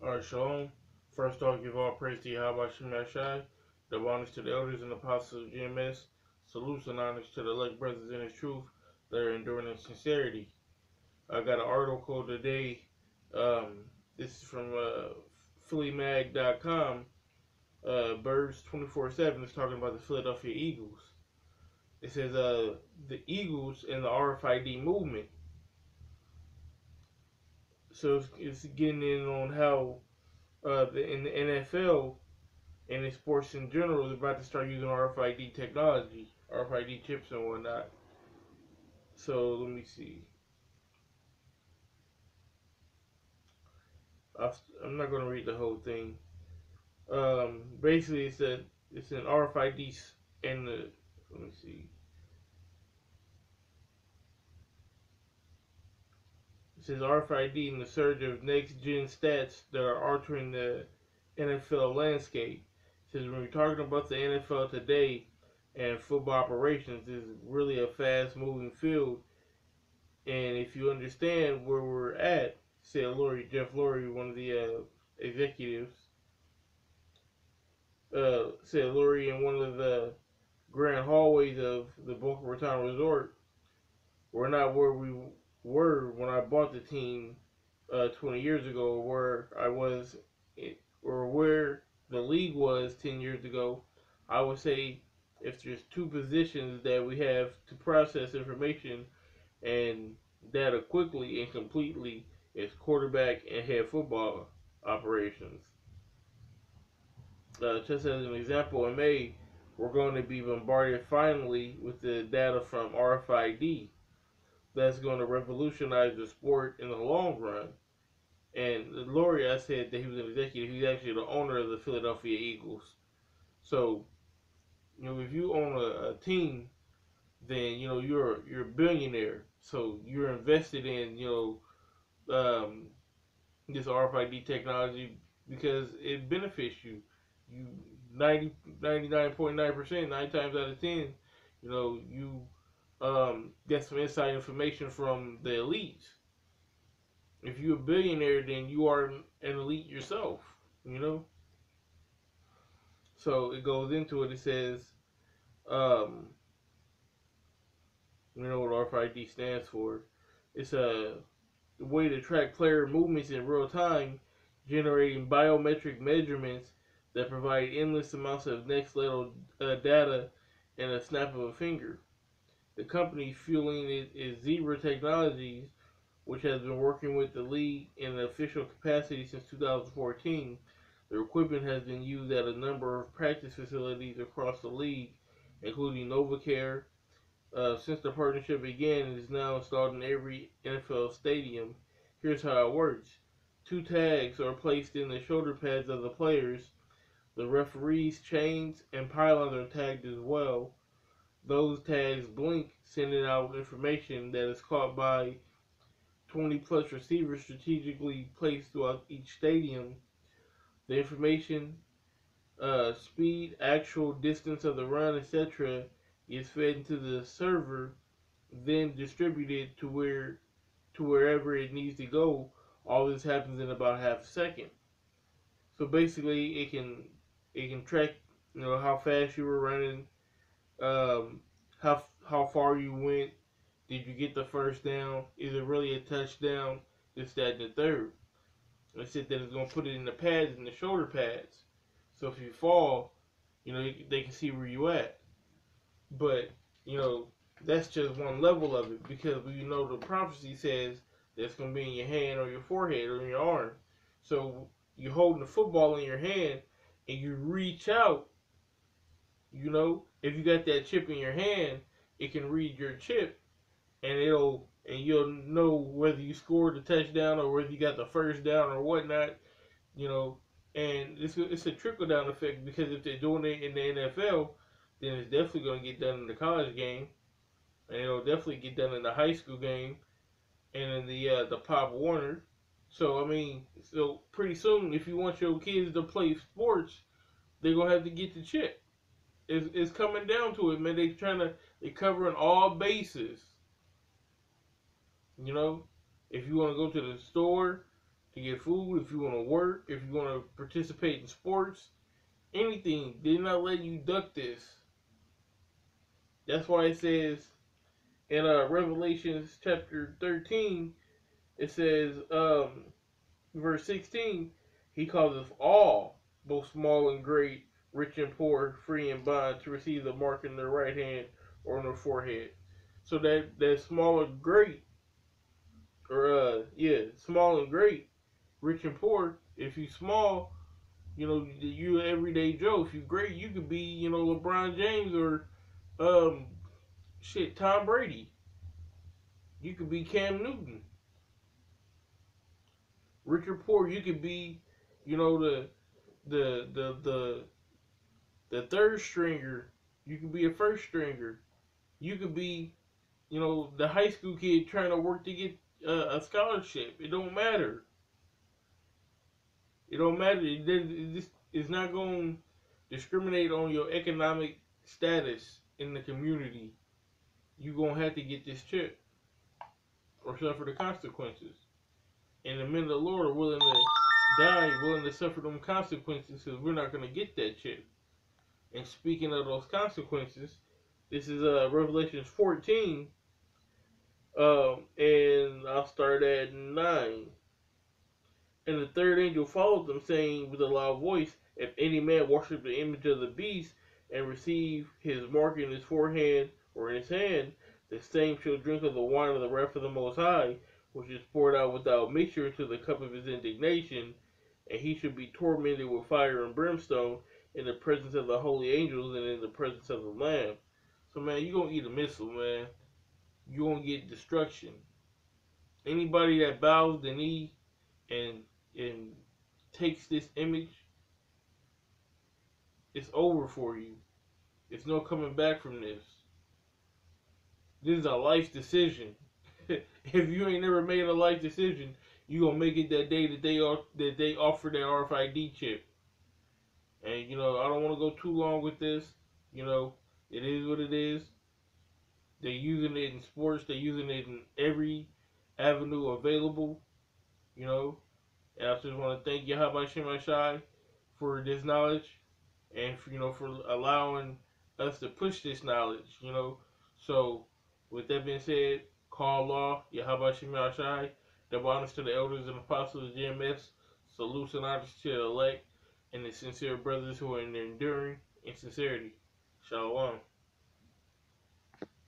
Alright, Shalom. First off, give all praise to Yahweh Shem Yashai, the honors to the elders and apostles of GMS, salutes and honors to the elect brothers in his truth that are enduring in sincerity. I got an article today. This is from PhillyMag.com. Birds 24/7 is talking about the Philadelphia Eagles. It says the Eagles and the RFID movement. So it's getting in on how in the NFL and in sports in general, they're about to start using RFID technology, RFID chips and whatnot. So let me see. I'm not going to read the whole thing. Basically, it's an RFID and the let me see. It says RFID in the surge of next gen stats that are altering the NFL landscape. It says when we're talking about the NFL today and football operations, is really a fast moving field. And if you understand where we're at, said Jeff Lurie, one of the executives, said Lurie in one of the grand hallways of the Boca Raton Resort, we're not where we were when I bought the team 20 years ago, where I was, or where the league was 10 years ago. I would say if there's two positions that we have to process information and data quickly and completely, is quarterback and head football operations. Just as an example, in May, we're going to be bombarded finally with the data from RFID that's going to revolutionize the sport in the long run. And Lurie, I said that he was an executive. He's actually the owner of the Philadelphia Eagles. So, if you own a team, then you're a billionaire. So you're invested in this RFID technology because it benefits you. You 99.9%, 9 times out of 10, you get some inside information from the elites. If you're a billionaire, then you are an elite yourself, So it goes into it. It says, what RFID stands for. It's a way to track player movements in real time, generating biometric measurements that provide endless amounts of next level data in a snap of a finger. The company fueling it is Zebra Technologies, which has been working with the league in an official capacity since 2014. Their equipment has been used at a number of practice facilities across the league, including NovaCare. Since the partnership began, it is now installed in every NFL stadium. Here's how it works. 2 tags are placed in the shoulder pads of the players. The referees' chains and pylons are tagged as well. Those tags blink, sending out information that is caught by 20 plus receivers strategically placed throughout each stadium. The information, speed, actual distance of the run, etc., is fed into the server, then distributed to wherever it needs to go. All this happens in about half a second. So basically, it can track how fast you were running, how far you went. Did you get the first down? Is it really a touchdown? This, that, and the third. It said that it's going to put it in the pads, in the shoulder pads. So if you fall, they can see where you at. But, that's just one level of it, because the prophecy says that it's going to be in your hand or your forehead or in your arm. So you're holding the football in your hand and you reach out, if you got that chip in your hand, it can read your chip and you'll know whether you scored the touchdown or whether you got the first down or whatnot, and it's a trickle down effect, because if they're doing it in the NFL, then it's definitely going to get done in the college game, and it'll definitely get done in the high school game and in the Pop Warner. So so pretty soon, if you want your kids to play sports, they're gonna have to get the chip. It's coming down to it, man. They're covering all bases. If you want to go to the store to get food, if you want to work, if you want to participate in sports, anything. They're not letting you duck this. That's why it says in Revelations chapter 13, it says, verse 16, he causes all, both small and great, rich and poor, free and bond, to receive the mark in their right hand or on their forehead. So that small and great, or small and great, rich and poor. If you small, you everyday Joe. If you great, you could be, LeBron James or um Tom Brady. You could be Cam Newton. Rich or poor, you could be, the the the the third stringer. You could be a first stringer. You could be, the high school kid trying to work to get a scholarship. It don't matter. It don't matter. It's not going to discriminate on your economic status in the community. You're going to have to get this chip or suffer the consequences. And the men of the Lord are willing to die, willing to suffer them consequences, because we're not going to get that chip. And speaking of those consequences, this is Revelation 14, and I'll start at 9. And the third angel followed them, saying with a loud voice, if any man worship the image of the beast, and receive his mark in his forehead or in his hand, the same shall drink of the wine of the wrath of the Most High, which is poured out without mixture into the cup of his indignation, and he should be tormented with fire and brimstone in the presence of the holy angels and in the presence of the Lamb. So, man, you're going to eat a missile, man. You're going to get destruction. Anybody that bows the knee and takes this image, it's over for you. There's no coming back from this. This is a life decision. If you ain't never made a life decision, you gonna make it that day that they offer that RFID chip. And I don't want to go too long with this. It is what it is. They're using it in sports. They're using it in every avenue available. And I just want to thank Yahweh Shemashai for this knowledge and for allowing us to push this knowledge. So with that being said, call law Yahweh Shemashai. Double honors to the elders and apostles of GMS. Salutes and honors to the elect and the sincere brothers who are in their enduring in sincerity. Shalom.